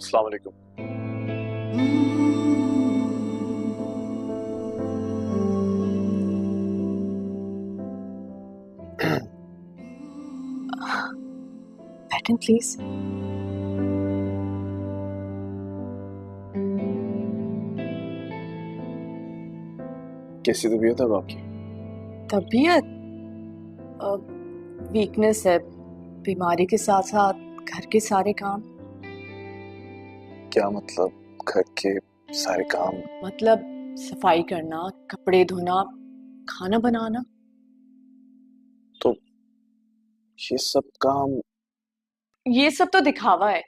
अस्सलाम वालेकुम। बैठें प्लीज। कैसी तबीयत है अब आपकी? तबीयत वीकनेस है, बीमारी के साथ साथ घर के सारे काम। क्या मतलब? घर के सारे काम? मतलब सफाई करना, कपड़े धोना, खाना बनाना। तो ये सब काम? ये सब तो दिखावा है।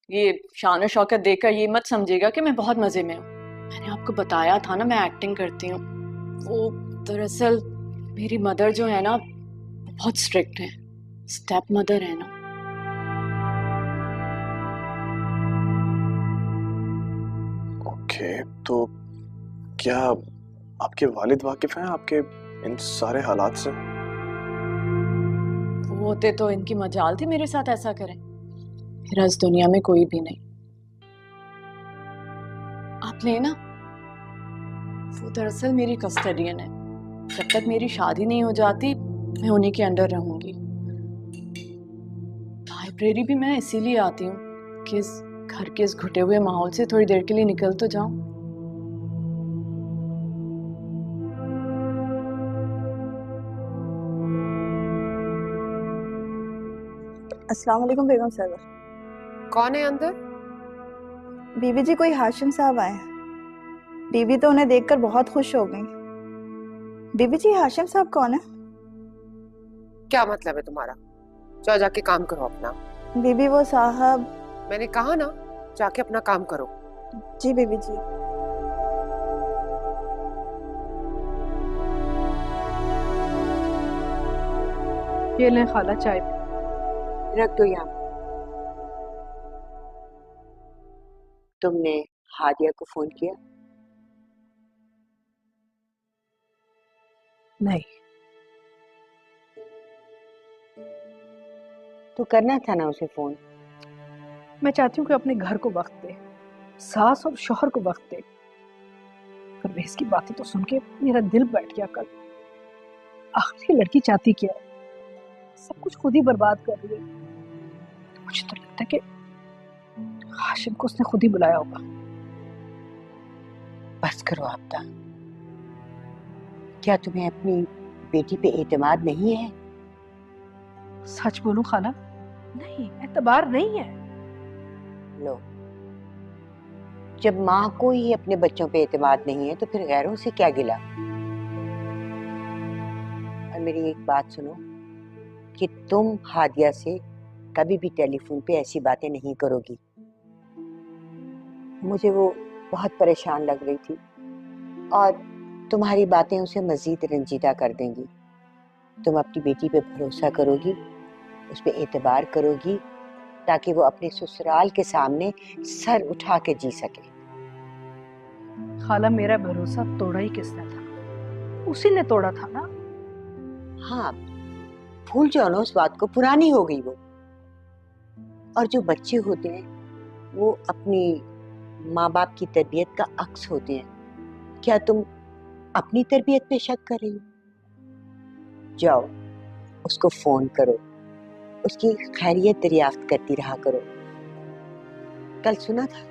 ये शान और शौकत देखकर ये मत समझिएगा कि मैं बहुत मजे में हूँ। मैंने आपको बताया था ना मैं एक्टिंग करती हूँ। वो दरअसल मेरी मदर जो है ना बहुत स्ट्रिक्ट है, स्टेप मदर है ना। ओके, तो क्या आपके वालिद वाकिफ हैं आपके इन सारे हालात से? वो होते तो इनकी मजाल थी मेरे साथ ऐसा करें। मेरा इस दुनिया में कोई भी नहीं। आप लेना, वो दरअसल मेरी कस्टडियन है। जब तक मेरी शादी नहीं हो जाती मैं उन्हीं के अंडर रहूंगी। लाइब्रेरी भी मैं इसीलिए आती हूँ कि इस घर के इस घुटे हुए माहौल से थोड़ी देर के लिए निकल तो जाऊं। अस्सलाम वालेकुम बेगम साहब। कौन है अंदर? बीवी जी, कोई हाशिम साहब आए हैं। बीवी तो उन्हें देखकर बहुत खुश हो गई। बीवी जी, हाशिम साहब कौन है? क्या मतलब है तुम्हारा? जाओ जाके काम करो अपना। बीबी वो साहब। मैंने कहा ना, जाके अपना काम करो। जी बीबी जी। ये लें खाला चाय। रख दो यहाँ। तुमने हादिया को फोन किया? नहीं। तो करना था ना उसे फोन। मैं चाहती हूँ कि अपने घर को वक्त दे, सास और शौहर को वक्त दे। परवेज की बातें तो सुन के मेरा दिल बैठ गया कल। आखिर ये लड़की चाहती क्या है? सब कुछ खुद ही बर्बाद कर रही है। मुझे तो लगता है कि हाशिम को उसने खुद ही बुलाया होगा। बस करो आपदा। क्या तुम्हें अपनी बेटी पे एतमाद नहीं है? सच बोलूं खाला, नहीं, एतबार नहीं है। लो, जब माँ को ही अपने बच्चों पे एतमाद नहीं है तो फिर गैरों से क्या गिला। और मेरी एक बात सुनो कि तुम हादिया से कभी भी टेलीफोन पे ऐसी बातें नहीं करोगी। मुझे वो बहुत परेशान लग रही थी और तुम्हारी बातें उसे मजीद रंजीदा कर देंगी। तुम अपनी बेटी पे भरोसा करोगी, उस पे एतबार करोगी ताकि वो अपने ससुराल के सामने सर उठा के जी सके। खाला, मेरा भरोसा तोड़ा ही किसने था? उसी ने तोड़ा था ना। हाँ, भूल जाओ ना उस बात को, पुरानी हो गई वो। और जो बच्चे होते हैं वो अपनी माँ बाप की तरबियत का अक्स होते हैं। क्या तुम अपनी तरबियत पे शक कर रही हो? जाओ, उसको फोन करो, उसकी खैरियत दरियाफ्त करती रहा करो। कल सुना था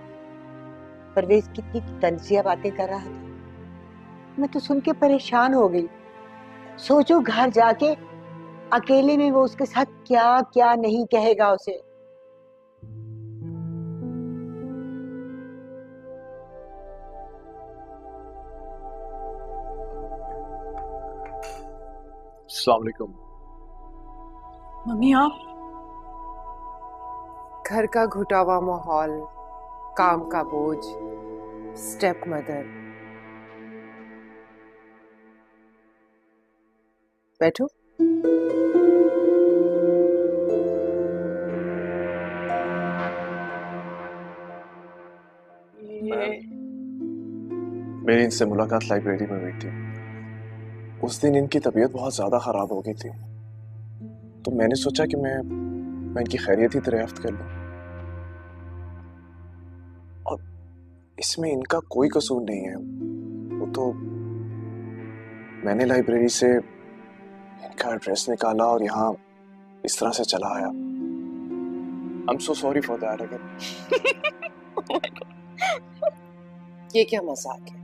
परवेज कितनी तंजिया बातें कर रहा था। मैं तो सुन के परेशान हो गई। सोचो घर जाके अकेले में वो उसके साथ क्या क्या नहीं कहेगा उसे। अस्सलाम वालेकुम। मम्मी आप? घर का घुटा हुआ माहौल, काम का बोझ, स्टेप मदर। बैठो। मेरी इनसे मुलाकात लाइब्रेरी में हुई थी। उस दिन इनकी तबीयत बहुत ज्यादा खराब हो गई थी, तो मैंने सोचा कि मैं इनकी खैरियत ही दरियाफ्त कर लूं। इसमें इनका कोई कसूर नहीं है। वो तो मैंने लाइब्रेरी से इनका एड्रेस निकाला और यहाँ इस तरह से चला आया। I am so sorry for that. अगर ये क्या मजाक है?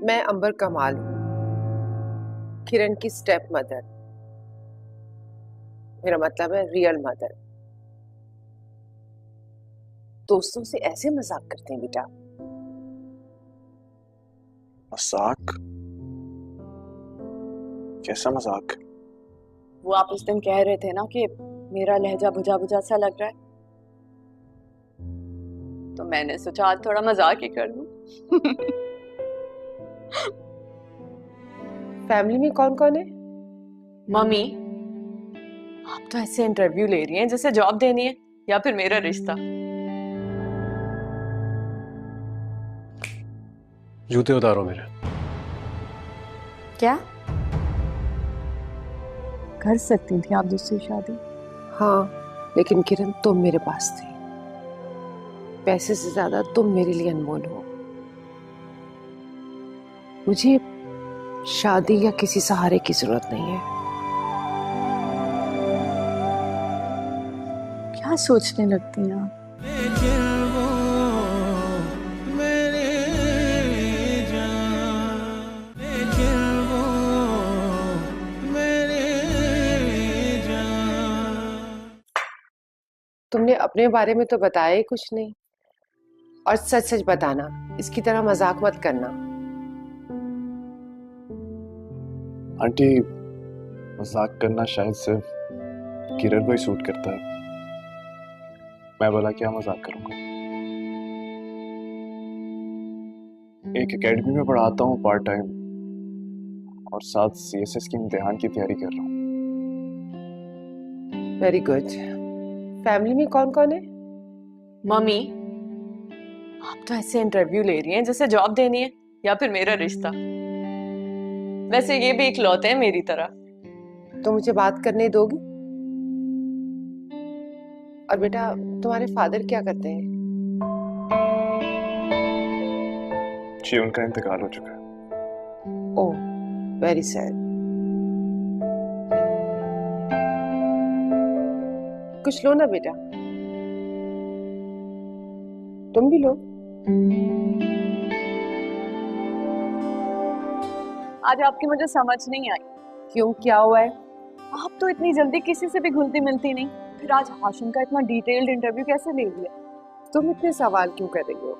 मैं अंबर कमाल हूं, किरण की स्टेप मदर। मेरा मतलब है रियल मदर। दोस्तों से ऐसे मजाक करते हैं बेटा? मजाक? कैसा मजाक? वो आप उस दिन कह रहे थे ना कि मेरा लहजा बुझा बुझा सा लग रहा है, तो मैंने सोचा आज थोड़ा मजाक ही कर लूं। फैमिली में कौन कौन है? मम्मी, आप तो ऐसे इंटरव्यू ले रही हैं जैसे जॉब देनी है या फिर मेरा रिश्ता। जूते उतारो मेरे। क्या कर सकती थी आप दूसरी शादी? हाँ, लेकिन किरण तुम मेरे पास थी। पैसे से ज्यादा तुम मेरे लिए अनमोल हो। मुझे शादी या किसी सहारे की जरूरत नहीं है। क्या सोचने लगती हैं आप? तुमने अपने बारे में तो बताया ही कुछ नहीं, और सच सच बताना, इसकी तरह मजाक मत करना। आंटी, मजाक करना शायद सिर्फ किरण को ही सूट करता है। मैं बोला क्या मजाक करूंगा। एक एकेडमी में पढ़ाता हूँ पार्ट टाइम, और साथ सीएसएस की इम्तिहान की तैयारी कर रहा हूँ। Very good. फैमिली में कौन कौन है? मम्मी, आप तो ऐसे इंटरव्यू ले रही हैं जैसे जॉब देनी है या फिर मेरा रिश्ता। वैसे ये भी इकलौते हैं मेरी तरह। तो मुझे बात करने दोगी? और बेटा, तुम्हारे फादर क्या करते हैं? जी, उनका इंतकाल हो चुका है। ओह, वेरी सैड। कुछ लो ना बेटा, तुम भी लो। आज आपकी मुझे समझ नहीं आई। क्यों, क्या हुआ है? आप तो इतनी जल्दी किसी से भी घुलती मिलती नहीं, फिर आज हाशिम का इतना डिटेल्ड इंटरव्यू कैसे ले लिया? तुम इतने सवाल क्यों कर रही हो?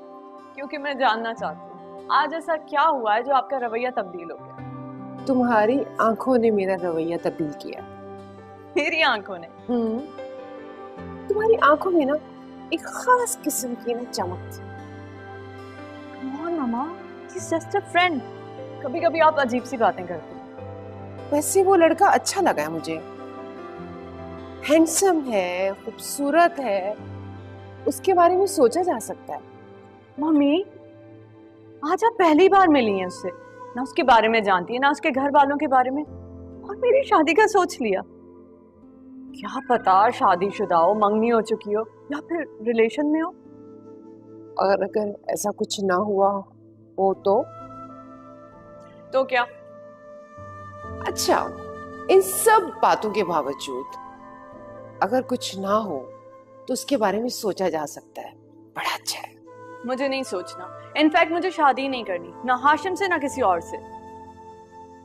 क्योंकि मैं जानना चाहती हूँ आज ऐसा क्या हुआ है जो आपका रवैया तब्दील हो गया। तुम्हारी आंखों ने मेरा रवैया तब्दील किया। मेरी आंखों ने? तुम्हारी आंखों में ना एक खास किस्म की ना चमक थी। मामा, he's just a friend। कभी कभी आप अजीब सी बातें करती हैं। वैसे वो लड़का अच्छा लगा है मुझे। हैंडसम है, खूबसूरत है, उसके बारे में सोचा जा सकता है। मम्मी, आज आप पहली बार मिली हैं उससे, ना उसके बारे में जानती है ना उसके घर वालों के बारे में, और मेरी शादी का सोच लिया। क्या पता शादीशुदा हो, मंगनी हो चुकी हो, या फिर रिलेशन में हो। और अगर ऐसा कुछ ना हुआ हो तो क्या? अच्छा, इन सब बातों के बावजूद अगर कुछ ना हो तो उसके बारे में सोचा जा सकता है। बड़ा अच्छा है। मुझे नहीं सोचना। इनफैक्ट मुझे शादी ही नहीं करनी, ना हाशिम से ना किसी और से।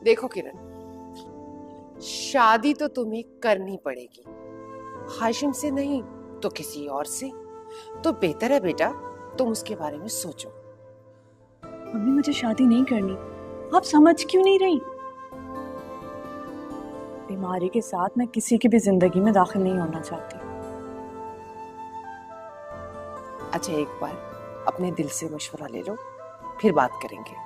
देखो किरण, शादी तो तुम्हें करनी पड़ेगी, हाशिम से नहीं तो किसी और से। तो बेहतर है बेटा तुम उसके बारे में सोचो। मम्मी, मुझे शादी नहीं करनी। आप समझ क्यों नहीं रही? बीमारी के साथ मैं किसी की भी जिंदगी में दाखिल नहीं होना चाहती। अच्छा, एक बार अपने दिल से मशवरा ले लो, फिर बात करेंगे।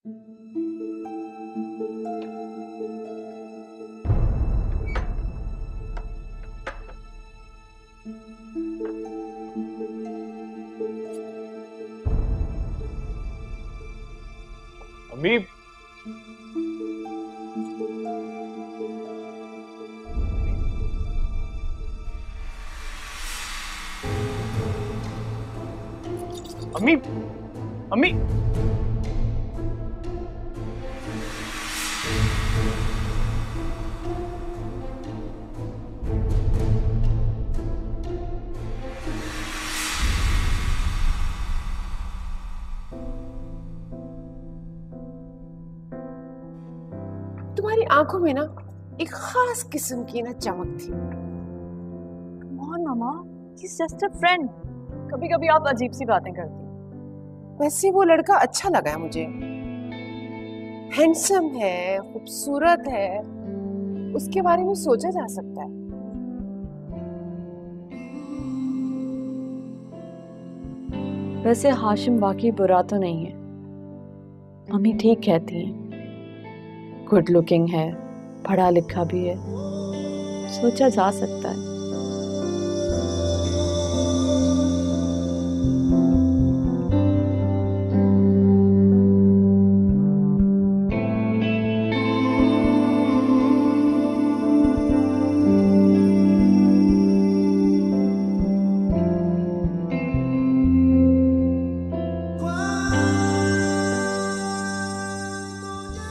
अम्मी, अम्मी, अम्मी, तुम्हारी आंखों में ना एक खास किस्म की ना चमक थी। कौन मामा? He's just a friend. कभी कभी आप अजीब सी बातें करती हैं। वैसे वो लड़का अच्छा लगा है मुझे, हैंडसम है, खूबसूरत है, उसके बारे में सोचा जा सकता है। वैसे हाशिम वाकई बुरा तो नहीं है, मम्मी ठीक कहती हैं। गुड लुकिंग है, पढ़ा लिखा भी है, सोचा जा सकता है।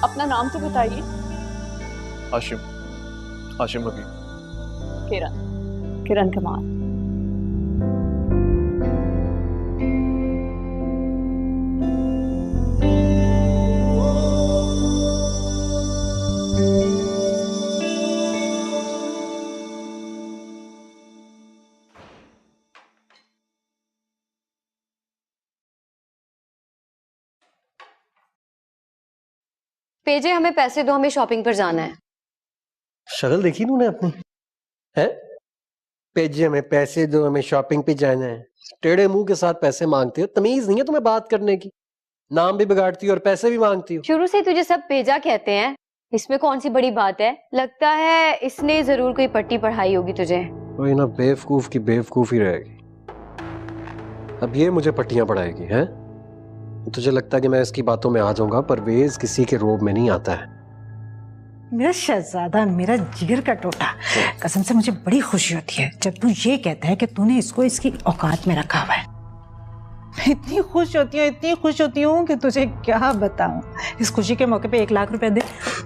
अपना नाम तो बताइए। हाशिम, हाशिम हबीब। किरण, किरण कमाल। पेजे, हमें पैसे दो, हमें शॉपिंग पर जाना है। शक्ल देखी तूने अपनी? है पेजे, हमें पैसे दो, हमें शॉपिंग पे जाना है। टेढ़े मुंह के साथ पैसे मांगते हो, तमीज नहीं है तुम्हें बात करने की। नाम भी बिगाड़ती हो और पैसे भी मांगती हो। शुरू से तुझे सब पेजा कहते हैं, इसमें कौन सी बड़ी बात है? लगता है इसने जरूर कोई पट्टी पढ़ाई होगी तुझे। वही ना, बेवकूफ की बेवकूफ ही रहेगी। अब ये मुझे पट्टियां पढ़ाएगी है? तुझे लगता है कि मैं इसकी बातों में आ जाऊंगा? परवेज किसी के रोब में नहीं आता है। मेरा शहजादा, मेरा जिगर का टोटा, कसम से मुझे बड़ी खुशी होती है जब तू ये कहता है कि तूने इसको इसकी औकात में रखा हुआ है। मैं इतनी खुश होती हूँ कि तुझे क्या बताऊं। इस खुशी के मौके पे 1 लाख रुपए दे,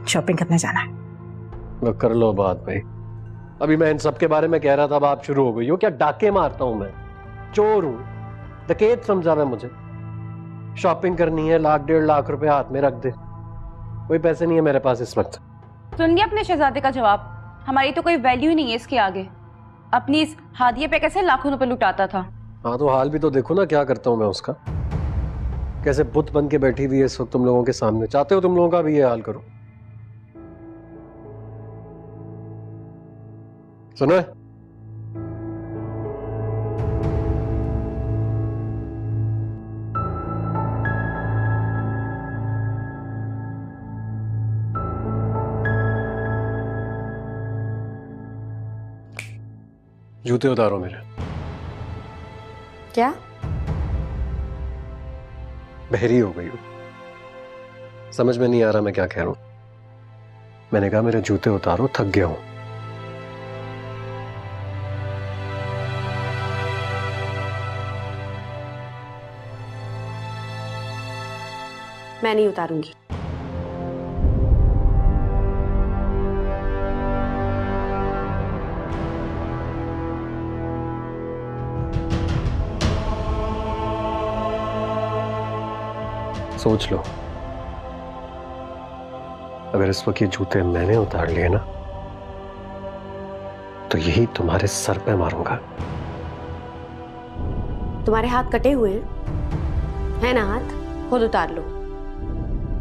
शॉपिंग करने जाना है। वो कर लो बात भाई। अभी मैं इन सब के बारे में कह रहा था, अब आप शुरू हो गई हो। क्या डाके मारता हूं मैं? चोर हूं, डकैत समझा रहा है मुझे। शॉपिंग करनी है, 1-1.5 लाख रुपए हाथ में रख दे। कोई पैसे नहीं है मेरे पास इस वक्त। सुन लिया अपने शहजादे का जवाब? हमारी तो कोई वैल्यू ही नहीं है इसके आगे। अपनी इस हादिये पे कैसे लाखों रुपए लुटाता था। हाँ तो हाल भी तो देखो ना, क्या करता हूँ मैं उसका। कैसे बुत बन के बैठी हुई है इस वक्त तुम लोगों के सामने। चाहते हो तुम लोगों का भी ये हाल करो? सुनो, जूते उतारो मेरे। क्या? बहरी हो गई हो, समझ में नहीं आ रहा मैं क्या कह रहा हूं। मैंने कहा मेरे जूते उतारो, थक गया हूं। मैं नहीं उतारूंगी। सोच लो, अगर इस वक्त ये जूते मैंने उतार लिए ना, तो यही तुम्हारे सर पे मारूंगा। तुम्हारे हाथ कटे हुए हैं, है ना? हाथ खुद उतार लो।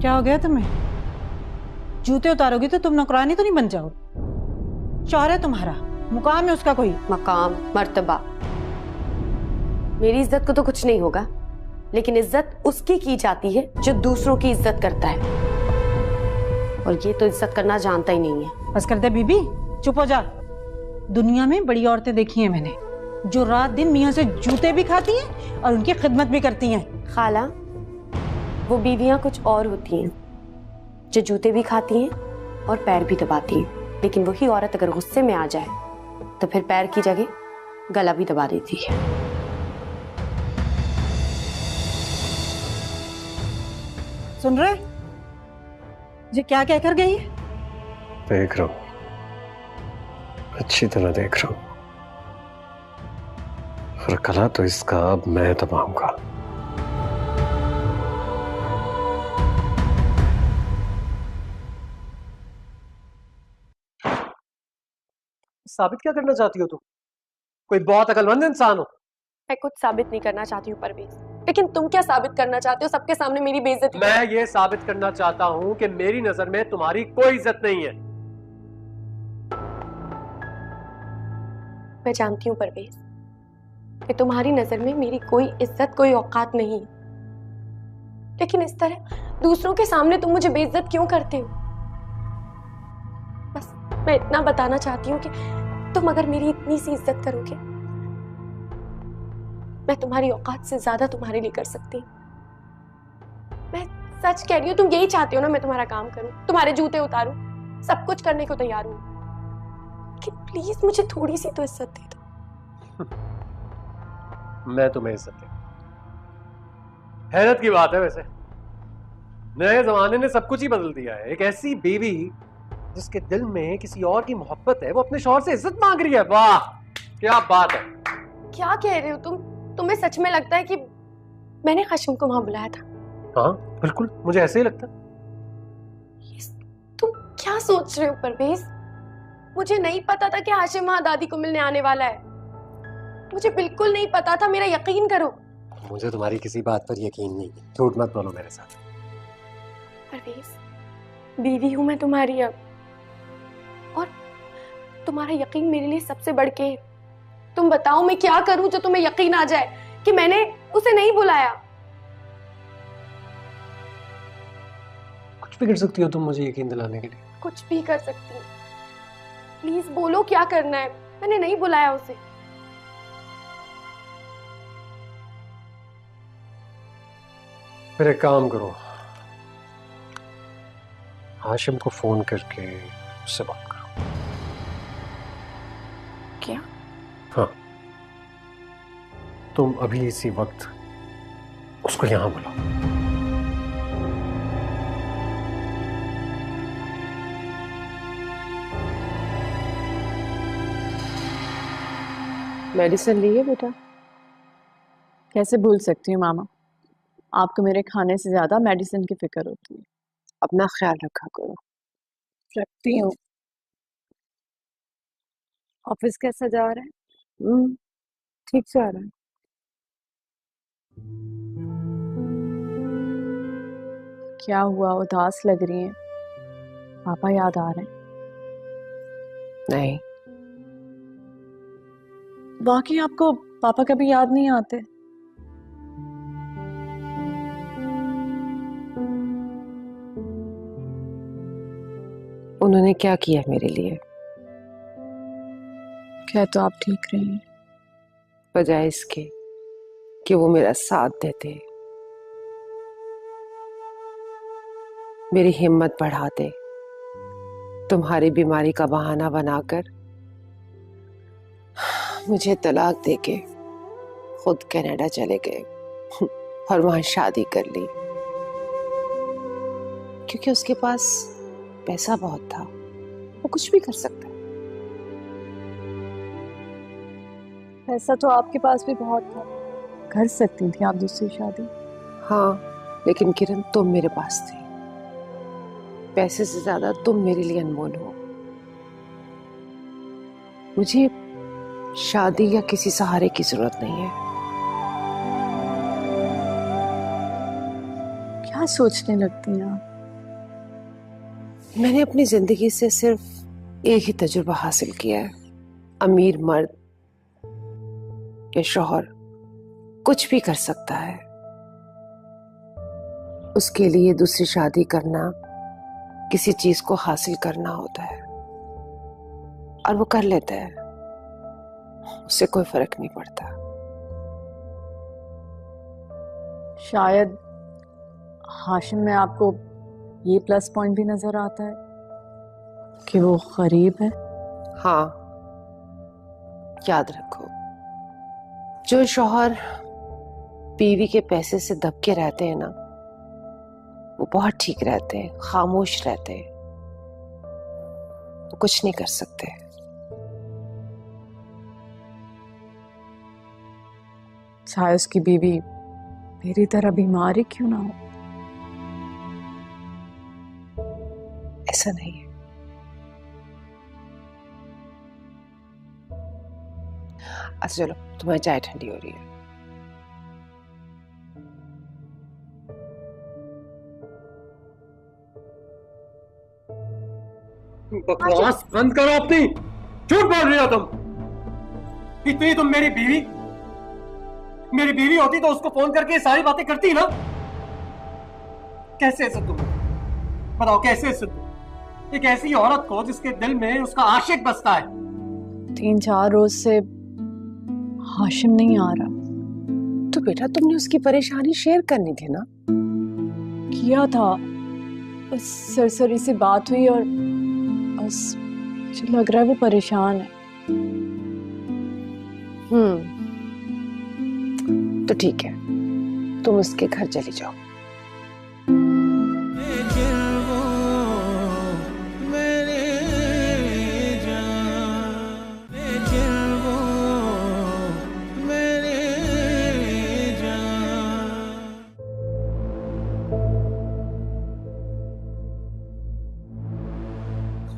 क्या हो गया तुम्हें? जूते उतारोगी तो तुम नौकरानी तो नहीं बन जाओ। शौहर है तुम्हारा, मुकाम है उसका कोई। मकाम, मर्तबा, मेरी इज्जत को तो कुछ नहीं होगा, लेकिन इज्जत उसकी की जाती है जो दूसरों की इज्जत करता है, और ये तो इज्जत करना जानता ही नहीं है। बस कर दे बीबी, चुप हो जा। दुनिया में बड़ी औरतें देखी हैं मैंने, जो रात दिन मियाँ से जूते भी खाती हैं और उनकी खिदमत भी करती हैं। खाला, वो बीवियां कुछ और होती हैं, जो जूते भी खाती हैं और पैर भी दबाती हैं, लेकिन वही औरत अगर गुस्से में आ जाए तो फिर पैर की जगह गला भी दबा देती है। सुन रहे ये क्या कहकर गई है? देख रहा हूं, अच्छी तरह देख रहा हूं, और कला तो इसका अब मैं दबाऊंगा। साबित क्या करना चाहती हो तुम? कोई बहुत अकलमंद इंसान हो? मैं कुछ साबित नहीं करना चाहती हूँ परवेज, लेकिन तुम क्या साबित करना चाहते हो सबके सामने मेरी बेइज्जती? मैं ये साबित करना चाहता हूँ कि मेरी नजर में तुम्हारी कोई इज्जत नहीं है। मैं जानती हूँ परवेज कि तुम्हारी नजर में मेरी कोई इज्जत, कोई औकात नहीं है, लेकिन इस तरह दूसरों के सामने तुम मुझे बेइज्जत क्यों करते हो? बस मैं इतना बताना चाहती हूँ कि तुम अगर मेरी इतनी सी इज्जत करोगे, मैं तुम्हारी औकात से ज्यादा तुम्हारे लिए कर सकती हूँ। मैं सच कह रही हूँ, तुम यही चाहते हो ना मैं तुम्हारा काम करूं, तुम्हारे जूते उतारूं, सब कुछ करने को तैयार हूं, लेकिन प्लीज मुझे थोड़ी सी तो इज्जत दे दो। मैं तुम्हें इज्जत दे, हैरत की बात है वैसे, नए जमाने ने सब कुछ ही बदल दिया है। एक ऐसी बीवी जिसके दिल में किसी और की मोहब्बत है, वो अपने शौहर से इज्जत मांग रही है। वाह क्या बात है। क्या कह रहे हो तुम? तुम्हें सच में लगता है कि मैंने हाशिम को वहां बुलाया था? हाँ बिल्कुल, मुझे ऐसे ही लगता। तुम क्या सोच रहे हो परवेज? मुझे नहीं पता था कि हाशिम वहां दादी को मिलने आने वाला है, मुझे बिल्कुल नहीं पता था, मेरा यकीन करो। मुझे तुम्हारी किसी बात पर यकीन नहीं है, झूठ मत बोलो मेरे साथ। परवेज, बीवी हूं मैं तुम्हारी अब, और तुम्हारा यकीन मेरे लिए सबसे बढ़ के। तुम बताओ मैं क्या करूं जो तुम्हें यकीन आ जाए कि मैंने उसे नहीं बुलाया? कुछ भी कर सकती हो तुम मुझे यकीन दिलाने के लिए। कुछ भी कर सकती हूँ, प्लीज बोलो क्या करना है। मैंने नहीं बुलाया उसे। फिर एक काम करो, हाशिम को फोन करके उससे बात करो। क्या? हाँ, तुम अभी इसी वक्त उसको यहां बुलाओ। मेडिसिन ली है बेटा? कैसे भूल सकती हूँ मामा, आपको मेरे खाने से ज्यादा मेडिसिन की फिक्र होती है। अपना ख्याल रखा करो। रखती हूँ। ऑफिस कैसा जा रहा है? ठीक जा रहा है। क्या हुआ, उदास लग रही हैं? पापा याद आ रहे हैं? नहीं। बाकी आपको पापा कभी याद नहीं आते? उन्होंने क्या किया मेरे लिए? क्या तो आप ठीक रही हैं? बजाय इसके कि वो मेरा साथ देते, मेरी हिम्मत बढ़ाते, तुम्हारी बीमारी का बहाना बनाकर मुझे तलाक देके खुद कनाडा चले गए और वहां शादी कर ली, क्योंकि उसके पास पैसा बहुत था, वो कुछ भी कर सकता है। पैसा तो आपके पास भी बहुत था, कर सकती थी आप दूसरी शादी। हाँ, लेकिन किरण तुम मेरे पास थी, पैसे से ज्यादा तुम मेरे लिए अनमोल हो। मुझे शादी या किसी सहारे की जरूरत नहीं है। क्या सोचने लगती हैं आप? मैंने अपनी जिंदगी से सिर्फ एक ही तजुर्बा हासिल किया है, अमीर मर्द या शौहर कुछ भी कर सकता है, उसके लिए दूसरी शादी करना किसी चीज को हासिल करना होता है, और वो कर लेता है, उससे कोई फर्क नहीं पड़ता। शायद हाशिम में आपको ये प्लस पॉइंट भी नजर आता है कि वो गरीब है। हाँ, याद रखो, जो शौहर बीवी के पैसे से दबके रहते हैं ना, वो बहुत ठीक रहते हैं, खामोश रहते हैं, वो कुछ नहीं कर सकते। चाहे उसकी बीवी मेरी तरह बीमार ही क्यों ना हो। ऐसा नहीं है। अच्छा चलो, तुम्हारी चाय ठंडी हो रही है। बकवास बंद करो अपनी। झूठ बोल रही हो तुम। इतनी तुम मेरी बीवी होती तो उसको फोन करके सारी बातें करती ना। कैसे तुम बताओ, कैसे तुम एक ऐसी औरत को जिसके दिल में उसका आशिक बसता है। 3-4 रोज से हाशिम नहीं आ रहा। तो बेटा तुमने उसकी परेशानी शेयर करनी थी ना। किया था, बस सरसरी से बात हुई और बस मुझे लग रहा है वो परेशान है। तो ठीक है, तुम उसके घर चली जाओ।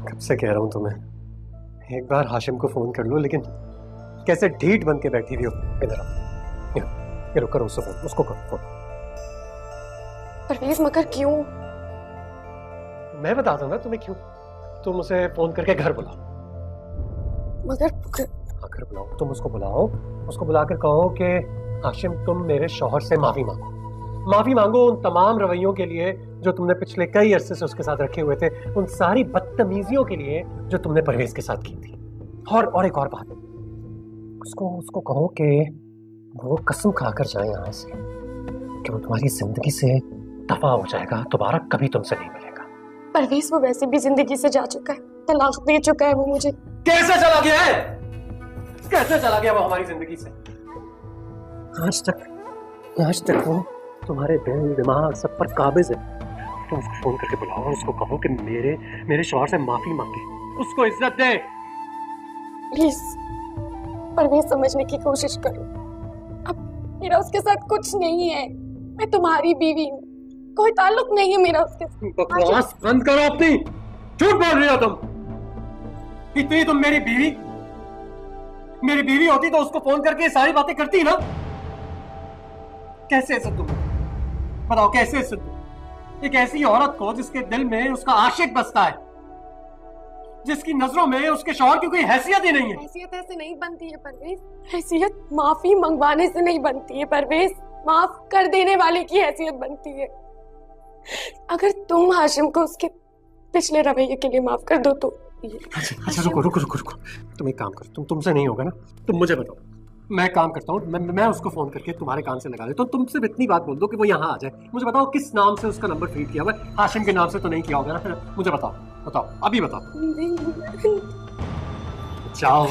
कब से कह रहा हूं तुम्हें, एक बार हाशिम को फोन कर लो, लेकिन कैसे ढीठ बन के बैठी हुई हो। इधर आओ, ये रुक करो उसको फोन, उसको करो फोन। परवेज मगर क्यों? मैं बता दूंगा तुम्हें क्यों। तुम उसे फोन करके घर बुलाओ। मगर घर बुलाओ, तुम उसको बुलाओ, उसको बुलाकर कहो कि हाशिम तुम मेरे शौहर से माफी मांगो। माफी मांगो उन तमाम रवैयों के लिए जो तुमने पिछले कई अरसे से उसके साथ रखे हुए थे, उन सारी बदतमीजियों के लिए जो तुमने परवेज के साथ की थी। और एक और बात, उसको कहो कि वो कसम खाकर जाए यहाँ से कि वो तुम्हारी जिंदगी से दफा हो जाएगा, दोबारा कभी तुमसे नहीं मिलेगा। परवेज वो वैसे भी जिंदगी से जा चुका है, तलाक दे चुका है वो मुझे। कैसे चला गया है? कैसे चला गया वो हमारी जिंदगी से? आज तक वो तुम्हारे दिल दिमाग सब पर काबिज है। तुम उसको फोन करके बुलाओ और उसको कहो कि मेरे शौहर से माफी मांगे, उसको इज्जत दे। प्लीज परवेज समझने की कोशिश करो। अब मेरा उसके साथ कुछ नहीं है, मैं तुम्हारी बीवी हूँ, कोई ताल्लुक नहीं है मेरा उसके साथ। बकवास बंद करो अपनी। झूठ बोल रही हो तुम। इतनी तुम मेरी बीवी होती तो उसको फोन करके सारी बातें करती ना। कैसे तुम बताओ, कैसे तुम एक ऐसी औरत को जिसके दिल में उसका आशिक बसता है, जिसकी नजरों में उसके शौहर की कोई हैसियत ही नहीं है। हैसियत ऐसे नहीं बनती है परवेज, हैसियत माफी मंगवाने से नहीं बनती है परवेज, माफ कर देने वाले की हैसियत बनती है। अगर तुम हाशिम को उसके पिछले रवैये के लिए माफ कर दो तो अच्छा रुको। तुम एक काम करो, तुमसे नहीं होगा ना, तुम मुझे बताओ। मैं काम करता हूँ, मैं उसको फोन करके तुम्हारे कान से लगा देता हूँ। तुम सिर्फ इतनी बात बोल दो कि वो यहाँ आ जाए। मुझे बताओ किस नाम से उसका नंबर फीड किया हुआ है। हाशिम के नाम से तो नहीं किया होगा ना? मुझे बताओ, अभी बताओ। जाओ,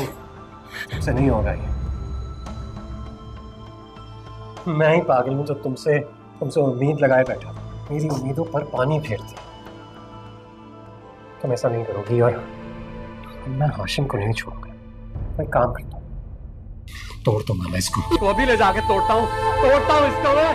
तुमसे नहीं होगा ये। मैं ही पागल हूँ जो तुमसे उम्मीद लगाए बैठा, मेरी उम्मीदों पर पानी फेरती। तुम ऐसा नहीं करोगी और मैं हाशिम को नहीं छोड़ूंगा। मैं काम करता हूँ, तोड़ दूंगा मैं इसको। तो अभी ले जाके तोड़ता हूँ इसको मैं।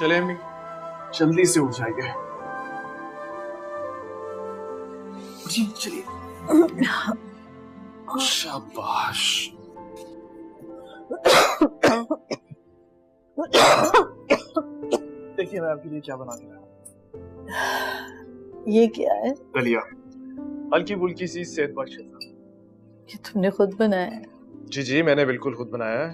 चले अम्मी, जल्दी से उठ जाएंगे। जी चलिए। शाबाश। देखिए मैं आपके लिए क्या बना के लाया। ये क्या है? दलिया, हल्की फुल्की सी सेहत बख्श। ये तुमने खुद बनाया है? जी जी मैंने बिल्कुल खुद बनाया है।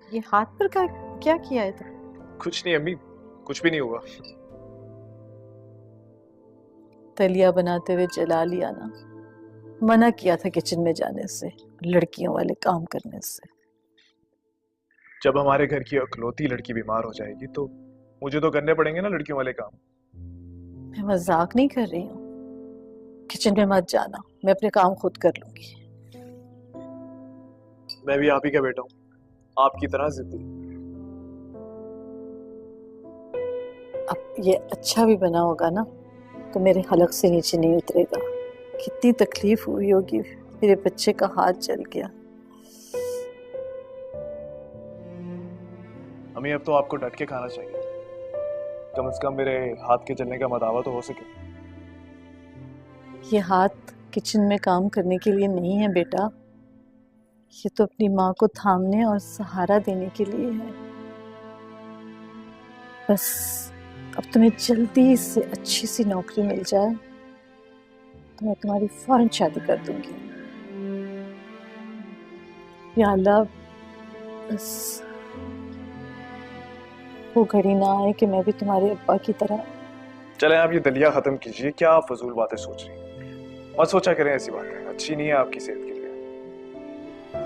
ये हाथ पर का क्या किया है तुमने? कुछ नहीं अम्मी, कुछ भी नहीं हुआ। दलिया बनाते हुए जला लिया ना। मना किया था किचन में जाने से, लड़कियों वाले काम करने से। जब हमारे घर की इकलौती लड़की बीमार हो जाएगी तो मुझे तो करने पड़ेंगे ना लड़कियों वाले काम। मैं मजाक नहीं कर रही हूँ। किचन में मत जाना, मैं अपने काम खुद कर लूंगी। मैं भी आप ही का बेटा हूँ, आपकी तरह जिद्दी। अब ये अच्छा भी बना होगा ना तो मेरे हलक से नीचे नहीं उतरेगा। कितनी तकलीफ हुई होगी, मेरे बच्चे का हाथ जल गया। अम्मी अब तो आपको डट के खाना चाहिए, कम से कम मेरे हाथ के जलने का मदावा तो हो सके। ये हाथ किचन में काम करने के लिए नहीं है बेटा, ये तो अपनी माँ को थामने और सहारा देने के लिए है। बस अब तुम्हें जल्दी से अच्छी सी नौकरी मिल जाए तो मैं तुम्हारी फौरन शादी कर दूंगी। या अल्लाह, बस वो घड़ी ना आए कि मैं भी तुम्हारे अब्बा की तरह। चले आप ये दलिया खत्म कीजिए, क्या आप फजूल बातें सोच रही हैं? मत सोचा करें ऐसी बातें, अच्छी नहीं है आपकी सेहत के लिए।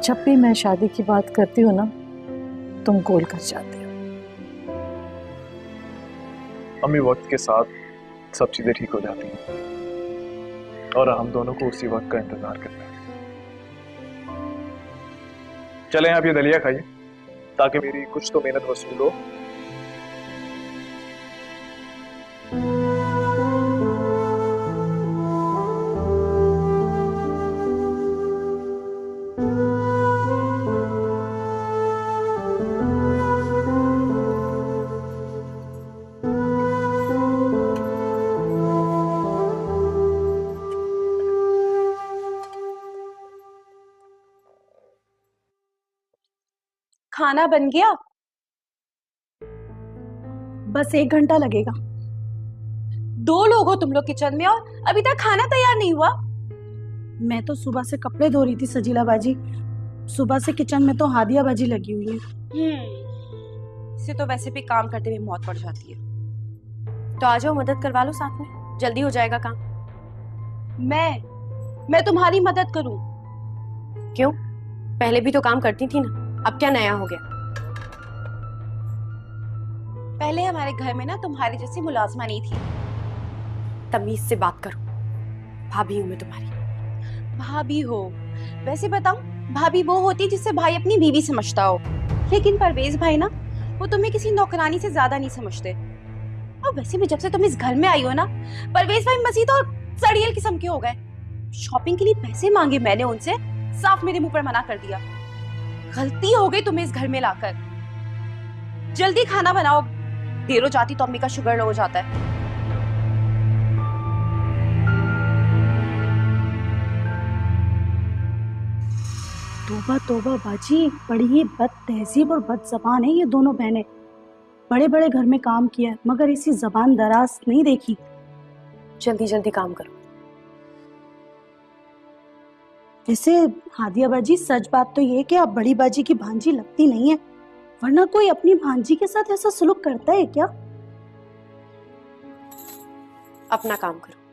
जब भी मैं शादी की बात करती हूँ ना तुम गोल कर जाते हो। अम्मी वक्त के साथ सब चीजें ठीक हो जाती हैं और हम दोनों को उसी वक्त का इंतजार करना है। चलें आप ये दलिया खाइए ताकि मेरी कुछ तो मेहनत वसूल हो। खाना बन गया? बस 1 घंटा लगेगा। 2 लोग हो तुम लोग किचन में और अभी तक खाना तैयार नहीं हुआ? मैं तो सुबह से कपड़े धो रही थी सजीला बाजी, सुबह से किचन में तो हादिया बाजी लगी हुई है। इसे तो वैसे भी काम करते हुए मौत पड़ जाती है। तो आ जाओ, मदद करवा लो साथ में, जल्दी हो जाएगा काम। मैं तुम्हारी मदद करूं? क्यों? पहले भी तो काम करती थी ना, अब क्या नया हो गया? पहले हमारे घर में ना तुम्हारी जैसी मुलाजमा नहीं थी। तमीज से बात करो, भाभी हूं मैं तुम्हारी। भाभी हो? वैसे बताऊं, भाभी वो होती जिससे भाई अपनी बीवी समझता हो, लेकिन परवेज भाई ना वो तुम्हें किसी नौकरानी से ज्यादा नहीं समझते। और वैसे भी जब से तुम इस घर में आई हो ना, परवेज भाई मजीद और सड़ियल किस्म के हो गए। शॉपिंग के लिए पैसे मांगे मैंने उनसे, साफ मेरे मुंह पर मना कर दिया। गलती हो गई तुम्हें इस घर में लाकर। जल्दी खाना बनाओ, देर हो जाती तो अम्मी का शुगर लो हो जाता है। तोबा तोबा बाजी, बड़ी ही बद तहजीब और बद जबान है ये दोनों बहनें। बड़े बड़े घर में काम किया है मगर इसी जबान दराज नहीं देखी। जल्दी जल्दी काम करो। वैसे हादिया बाजी, सच बात तो ये है कि आप बड़ी बाजी की भांजी लगती नहीं है, वरना कोई अपनी भांजी के साथ ऐसा सलूक करता है क्या? अपना काम करो।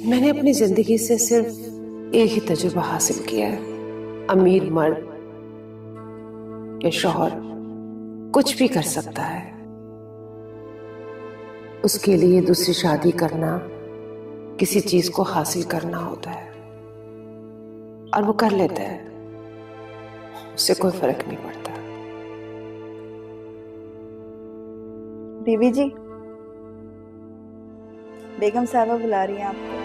मैंने अपनी जिंदगी से सिर्फ एक ही तजुर्बा हासिल किया है, अमीर मर्द या शौहर कुछ भी कर सकता है। उसके लिए दूसरी शादी करना किसी चीज को हासिल करना होता है और वो कर लेता है, उससे कोई फर्क नहीं पड़ता। बीवी जी, बेगम साहबा बुला रही हैं आपको।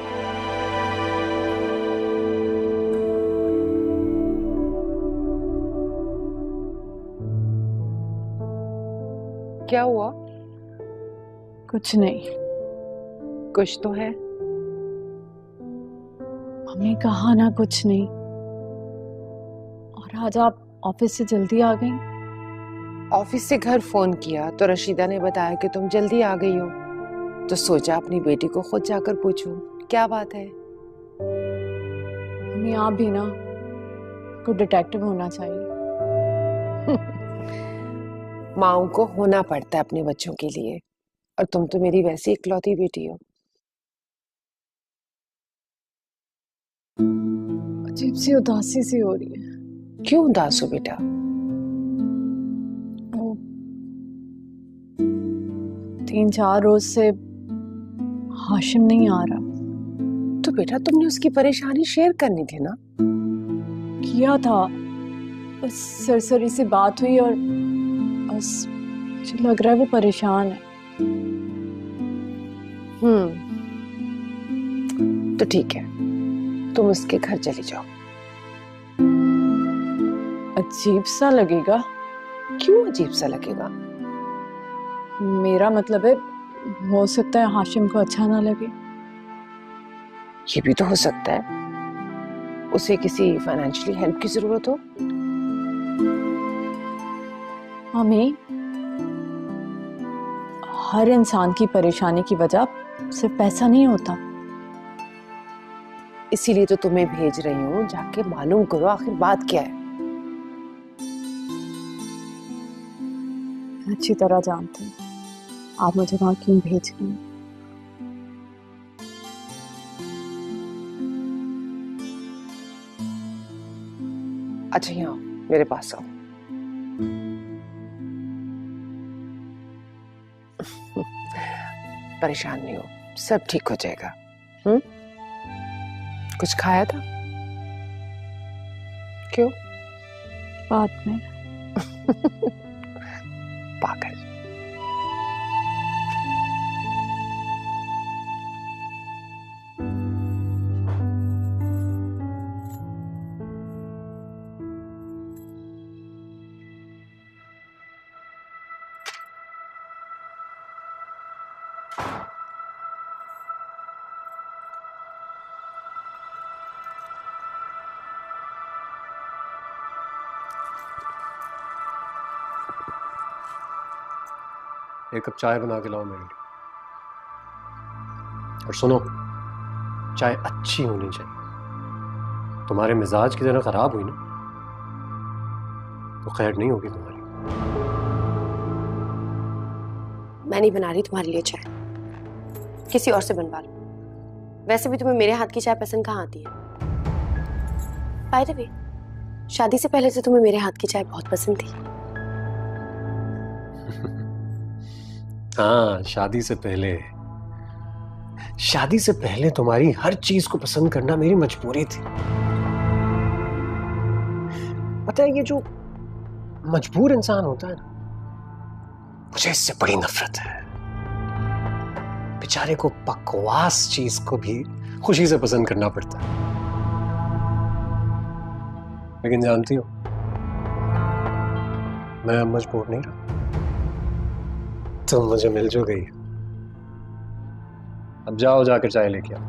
क्या हुआ? कुछ नहीं। कुछ तो है। मम्मी कहा ना कुछ नहीं। और आज आप ऑफिस से जल्दी आ गई? ऑफिस से घर फोन किया तो रशीदा ने बताया कि तुम जल्दी आ गई हो, तो सोचा अपनी बेटी को खुद जाकर पूछूं क्या बात है। मम्मी आप भी ना कोई डिटेक्टिव होना चाहिए। माओ को होना पड़ता है अपने बच्चों के लिए, और तुम तो मेरी वैसी इकलौती बेटी हो। अजीब सी उदासी सी हो रही है। क्यों उदास हो बेटा? वो 3-4 रोज से हाशिम नहीं आ रहा। तो बेटा तुमने उसकी परेशानी शेयर करनी थी ना। किया था, बस सरसरी से बात हुई और बस मुझे लग रहा है वो परेशान है। तो ठीक है, तुम उसके घर चली जाओ। अजीब सा लगेगा। क्यों अजीब सा लगेगा? मेरा मतलब है, हो सकता है हाशिम को अच्छा ना लगे। ये भी तो हो सकता है उसे किसी फाइनेंशियली हेल्प की जरूरत हो। मम्मी, हर इंसान की परेशानी की वजह सिर्फ पैसा नहीं होता। इसीलिए तो तुम्हें भेज रही हूँ, जाके मालूम करो आखिर बात क्या है। अच्छी तरह जानती हूँ आप मुझे वहां क्यों भेज रही हैं। अच्छा यहाँ मेरे पास आओ। परेशान नहीं हो, सब ठीक हो जाएगा। कुछ खाया था? क्यों? बाद में। पागल। एक कप चाय बना के लाओ मेरे लिए। और सुनो, चाय अच्छी होनी चाहिए। तुम्हारे मिजाज की तरह खराब हुई ना तो खैर नहीं होगी तुम्हारी। मैं नहीं बना रही तुम्हारे लिए चाय, किसी और से बनवा लो। वैसे भी तुम्हें मेरे हाथ की चाय पसंद कहाँ आती है? बाय द वे, शादी से पहले से तुम्हें मेरे हाथ की चाय बहुत पसंद थी। हाँ, शादी से पहले तुम्हारी हर चीज को पसंद करना मेरी मजबूरी थी। पता है, ये जो मजबूर इंसान होता है ना, मुझे इससे बड़ी नफरत है। बेचारे को बकवास चीज को भी खुशी से पसंद करना पड़ता है। लेकिन जानती हो, मैं अब मजबूर नहीं रहा। तुम मुझे मिल जो गई। अब जाओ, जाकर चाय लेके आओ।